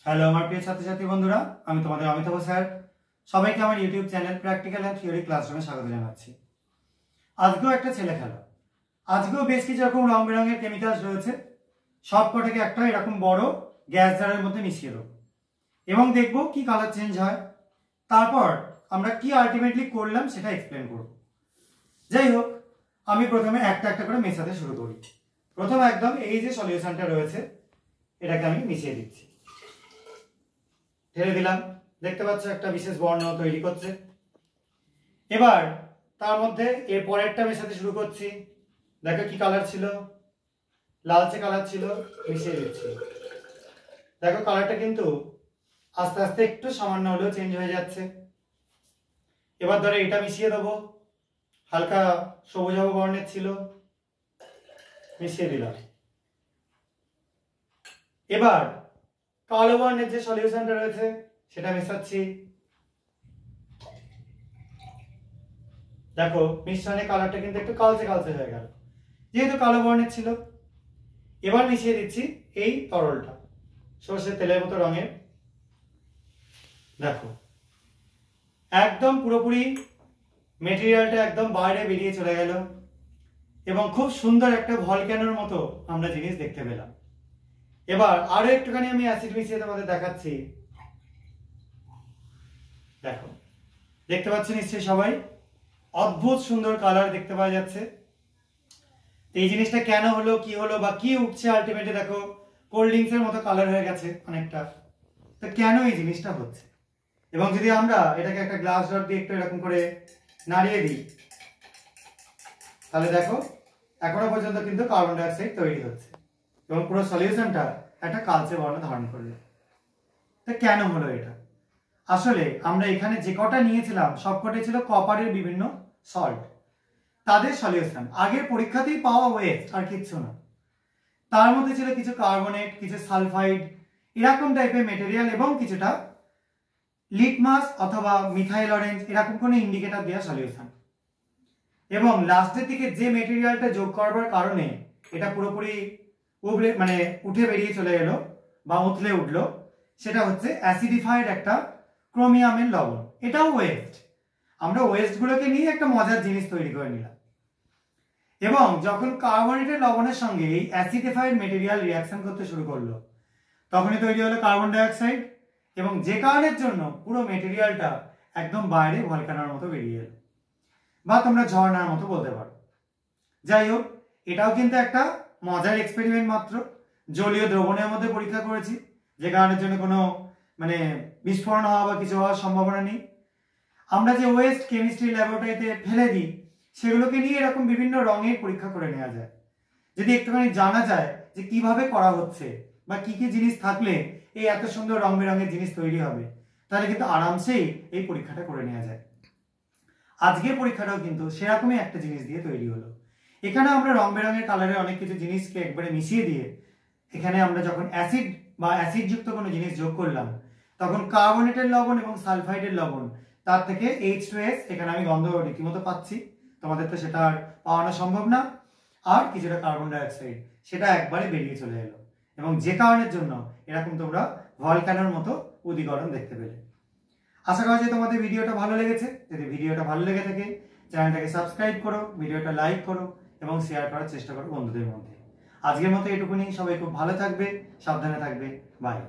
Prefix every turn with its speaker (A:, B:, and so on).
A: Hello আমার প্রিয় ছাত্রছাত্রী বন্ধুরা, আমি তোমাদের অমিতাভ স্যার। সবাইকে আমার YouTube channel practical and theory ক্লাসরুমে স্বাগত জানাচ্ছি। আজকেও একটা ছেলে খেলা, আজকেও বেশ কিছু রকম রং বেরঙের কেমিক্যালস রয়েছে। সব কটাকে একটা এরকম বড় গ্যাস জারের মধ্যে মিশিয়ে দেবো এবং দেখবো কি কালার চেঞ্জ হয়। তারপর আমরা কি আলটিমেটলি করলাম সেটা এক্সপ্লেন করব। যাই হোক, আমি প্রথমে একটা একটা করে মেশাতে শুরু করি। প্রথমে একদম এই যে সলিউশনটা রয়েছে এটাকে আমি মিশিয়ে দিচ্ছি, ঢেলে দিলাম। দেখতে পাচ্ছ একটা বিশেষ বর্ণ তৈরি করছে। এবার তার মধ্যে এর পরেরটা মেশাতে শুরু করছি। দেখো কি কালার ছিল, লালচে কালার ছিল, মিশিয়ে দিচ্ছি। দেখো কালারটা কিন্তু আস্তে আস্তে একটু সামান্য হলেও চেঞ্জ হয়ে যাচ্ছে। এবার ধরে এটা মিশিয়ে দেবো, হালকা সবুজাভ বর্ণের ছিল, মিশিয়ে দিলাম। এবার কালো বর্ণের যে সলিউশনটা রয়েছে সেটা মেশাচ্ছি। দেখো মিশ্রণে কালারটা কিন্তু একটু কালচে কালচে হয়ে গেল, যেহেতু কালো বর্ণের ছিল। এবার মিশিয়ে দিচ্ছি এই তরলটা, সর্ষের তেলের মতো রঙের। দেখো একদম পুরোপুরি মেটেরিয়ালটা একদম বাইরে বেরিয়ে চলে গেল এবং খুব সুন্দর একটা ভলক্যানোর মতো আমরা জিনিস দেখতে পেলাম। এবার আরো একটুখানি আমি অ্যাসিড মিশিয়ে তোমাদের দেখাচ্ছি। দেখো দেখতে পাচ্ছ নিশ্চয়ই সবাই, অদ্ভুত সুন্দর কালার দেখতে পাওয়া যাচ্ছে। এই জিনিসটা কেন হলো, কি হলো বা কি উঠছে, আলটিমেটলি দেখো কোল্ড ড্রিঙ্কস এর মতো কালার হয়ে গেছে অনেকটা। তো কেন এই জিনিসটা হচ্ছে, এবং যদি আমরা এটাকে একটা গ্লাস ডট দিয়ে একটু এরকম করে নাড়িয়ে দিই, তাহলে দেখো এখনো পর্যন্ত কিন্তু কার্বন ডাই অক্সাইড তৈরি হচ্ছে এবং পুরো সলিউশনটা একটা কালচে বর্ণ ধারণ করবে। তো কেন হলো এটা? আসলে আমরা এখানে যে কটা নিয়েছিলাম সবকটাই ছিল কপারের বিভিন্ন সল্ট, তাদের সলিউশন। আগের পরীক্ষাতেই পাওয়া ওয়েস্ট, আর কিচ্ছু না। তার মধ্যে ছিল কিছু কার্বনেট, কিছু সালফাইড, এরকম টাইপের মেটেরিয়াল এবং কিছুটা লিটমাস অথবা মিথাইল অরেঞ্জ, এরকম কোনো ইন্ডিকেটর দেওয়া সলিউশন। এবং লাস্টের দিকে যে মেটেরিয়ালটা যোগ করবার কারণে এটা পুরোপুরি উঠে বেরিয়ে চলে এলো বা উতলে উঠলো, সেটা হচ্ছে অ্যাসিডিফাইড একটা ক্রোমিয়ামের লবণ। এটাও ওয়েস্ট। আমরা ওয়েস্টগুলোকে নিয়ে একটা মজার জিনিস তৈরি করে নিলাম। এবং যখন কার্বনেটের লবণের সঙ্গে এই অ্যাসিডিফাইড মেটেরিয়াল রিয়াকশন করতে শুরু করলো, তখনই তৈরি হলো কার্বন ডাই অক্সাইড, এবং যে কারণের জন্য পুরো মেটেরিয়ালটা একদম বাইরে ভলক্যানোর মতো বেরিয়ে এলো, বা তোমরা ঝর্ণার মতো বলতে পারো। যাই হোক, এটাও কিন্তু একটা মজার এক্সপেরিমেন্ট মাত্র। জলীয় দ্রবণের মধ্যে পরীক্ষা করেছি, যে কারণের জন্য কোনো বিস্ফোরণ হওয়া বা কিছু হওয়ার সম্ভাবনা নেই। আমরা যে ওয়েস্ট কেমিস্ট্রি ল্যাবরেটরিতে ফেলে দিই, সেগুলোকে নিয়ে এরকম বিভিন্ন রঙের পরীক্ষা করে নেওয়া যায়। যদি একটুখানি জানা যায় যে কিভাবে করা হচ্ছে বা কি কি জিনিস থাকলে এই এত সুন্দর রং বেরঙের জিনিস তৈরি হবে, তাহলে কিন্তু আরামসেই এই পরীক্ষাটা করে নেওয়া যায়। আজকের পরীক্ষাটাও কিন্তু সেরকমই একটা জিনিস দিয়ে তৈরি হলো। এখানে আমরা রং বেরঙের কালারের অনেক কিছু জিনিসকে একবারে মিশিয়ে দিয়ে এখানে আমরা যখন অ্যাসিড বা অ্যাসিডযুক্ত কোনো জিনিস যোগ করলাম, তখন কার্বনেটের লবণ এবং সালফাইডের লবণ, তার থেকে H2S, এখানে আমি গন্ধ রীতিমতো পাচ্ছি, তোমাদের তো সেটা আর পাওয়ানো সম্ভব না। আর কিছুটা কার্বন ডাই অক্সাইড, সেটা একবারে বেরিয়ে চলে এলো, এবং যে কারণের জন্য এরকম তোমরা ভলক্যানোর মতো উদীকরণ দেখতে পেলে। আশা করা যায় তোমাদের ভিডিওটা ভালো লেগেছে। যদি ভিডিওটা ভালো লেগে থাকে, চ্যানেলটাকে সাবস্ক্রাইব করো, ভিডিওটা লাইক করো এবং শেয়ার করার চেষ্টা করো বন্ধুদের মধ্যে। আজকের মতো এটুকুনি। সবাই খুব ভালো থাকবে, সাবধানে থাকবে। বাই।